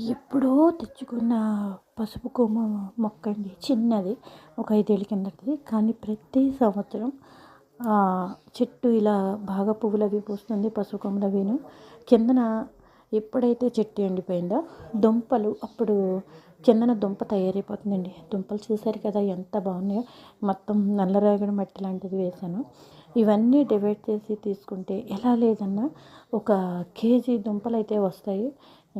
ఎప్పుడో తెచ్చుకున్న పసుపు కొమ్మ మొక్కండి. చిన్నది. ఒక 5 ఏళ్ల కిందటిది. కానీ ప్రతి సంవత్సరం చెట్టు ఇలా బాగా పువ్వులవి పూస్తుంది. పసుపు కొమ్మలవిను. కిందన ఎప్పుడైతే చెట్టు ఎండిపోయిందో దుంపలు అప్పుడు కిందన దుంప తయారైపోతుందండి. దుంపలు చూసారు కదా ఎంత బాగున్నాయో. మొత్తం నల్లరేగడి మట్టి లాంటిది వేశాను. ఇవన్నీ డివైడ్ చేసి తీసుకుంటే ఎలా లేదన్నా ఒక కేజీ దుంపలైతే వస్తాయి.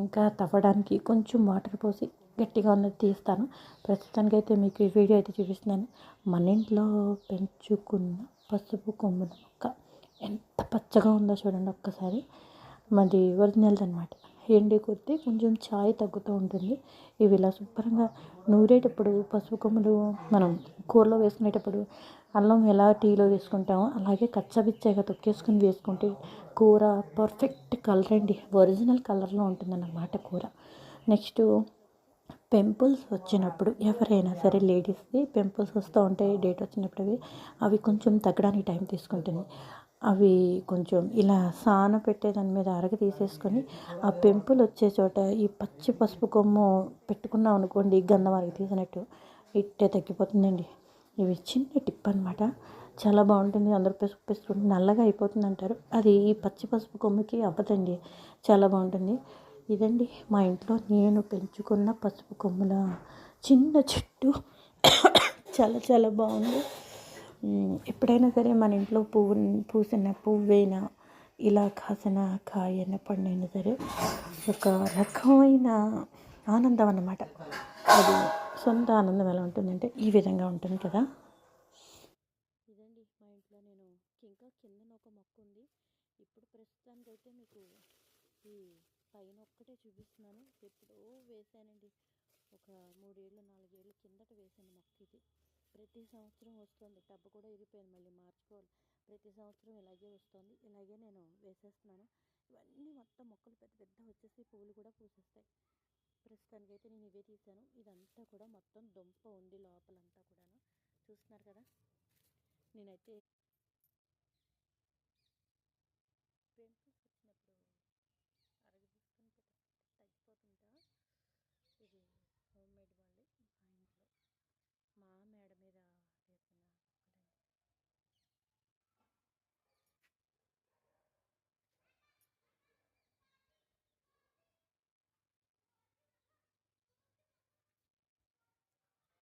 ఇంకా తవ్వడానికి కొంచెం వాటర్ పోసి గట్టిగా ఉన్నది తీస్తాను. ప్రస్తుతానికైతే మీకు ఈ వీడియో అయితే చూపిస్తున్నాను. మన ఇంట్లో పెంచుకున్న పసుపు కొమ్ముల మొక్క ఎంత పచ్చగా ఉందో చూడండి ఒక్కసారి. మాది ఒరిజినల్ది అనమాట. ఎండి కొద్దీ కొంచెం ఛాయ్ తగ్గుతూ ఉంటుంది. ఇవి ఇలా శుభ్రంగా నూరేటప్పుడు పసుపు కొమ్ములు మనం కూరలో వేసుకునేటప్పుడు అల్లం ఎలా టీలో వేసుకుంటామో అలాగే కచ్చబిచ్చగా తొక్కేసుకుని వేసుకుంటే కూర పర్ఫెక్ట్ కలర్ అండి. ఒరిజినల్ కలర్లో ఉంటుందన్నమాట కూర. నెక్స్ట్ పింపుల్స్ వచ్చినప్పుడు ఎవరైనా సరే లేడీస్కి పింపుల్స్ వస్తూ ఉంటాయి. డేట్ వచ్చినప్పుడు అవి కొంచెం తగ్గడానికి టైం తీసుకుంటుంది. అవి కొంచెం ఇలా సాన పెట్టే దాని మీద అరగ తీసేసుకొని ఆ పింపుల్ వచ్చే చోట ఈ పచ్చి పసుపు కొమ్ము పెట్టుకున్నాం అనుకోండి, గంధం అరగ తీసినట్టు ఇట్టే తగ్గిపోతుందండి. ఇవి చిన్న టిప్ అనమాట. చాలా బాగుంటుంది. అందరూ పసుపు పసుపు నల్లగా అయిపోతుంది అంటారు. అది ఈ పచ్చి పసుపు కొమ్ముకి అవ్వదండి. చాలా బాగుంటుంది. ఇదండి మా ఇంట్లో నేను పెంచుకున్న పసుపు కొమ్ముల చిన్న చెట్టు. చాలా చాలా బాగుంది. ఎప్పుడైనా సరే మన ఇంట్లో పూసిన పువ్వైనా ఇలా కాసిన కాయైనా పండైనా సరే ఒక రకమైన ఆనందం అన్నమాట. అది సొంత ఆనందం ఎలా ఉంటుందంటే ఈ విధంగా ఉంటుంది కదా. ఇదండి మా ఇంట్లో నేను ఇంకా కిందన ఒక మొక్క ఉంది. ఇప్పుడు ప్రస్తుతానికైతే మీకు ఈ పైన ఒక్కటే చూపిస్తున్నాను. ఎప్పుడో వేసానండి. ఒక 3 ఏళ్ళు 4 ఏళ్ళు కిందట వేసిన మొక్క ఇది. ప్రతి సంవత్సరం వస్తుంది. టబ్బు కూడా ఇరిగిపోయింది, మళ్ళీ మార్చుకోవాలి. ప్రతి సంవత్సరం ఇలాగే వస్తుంది. ఇలాగే నేను వేసేస్తున్నాను. ఇవన్నీ మొత్తం మొక్కలు పెద్ద పెద్ద వచ్చేసి పువ్వులు కూడా పూసేస్తాయి. ప్రస్తుతానికైతే నేను ఇవే తీసాను. ఇదంతా కూడా మొత్తం దుంప ఉంది లోపలంతా కూడాను. చూస్తున్నారు కదా. నేనైతే పింపుల్స్ వచ్చినప్పుడు అరగదీసుకొని తగ్గిపోతుంటా. ఇది హోమ్ మేడ్ వాళ్ళు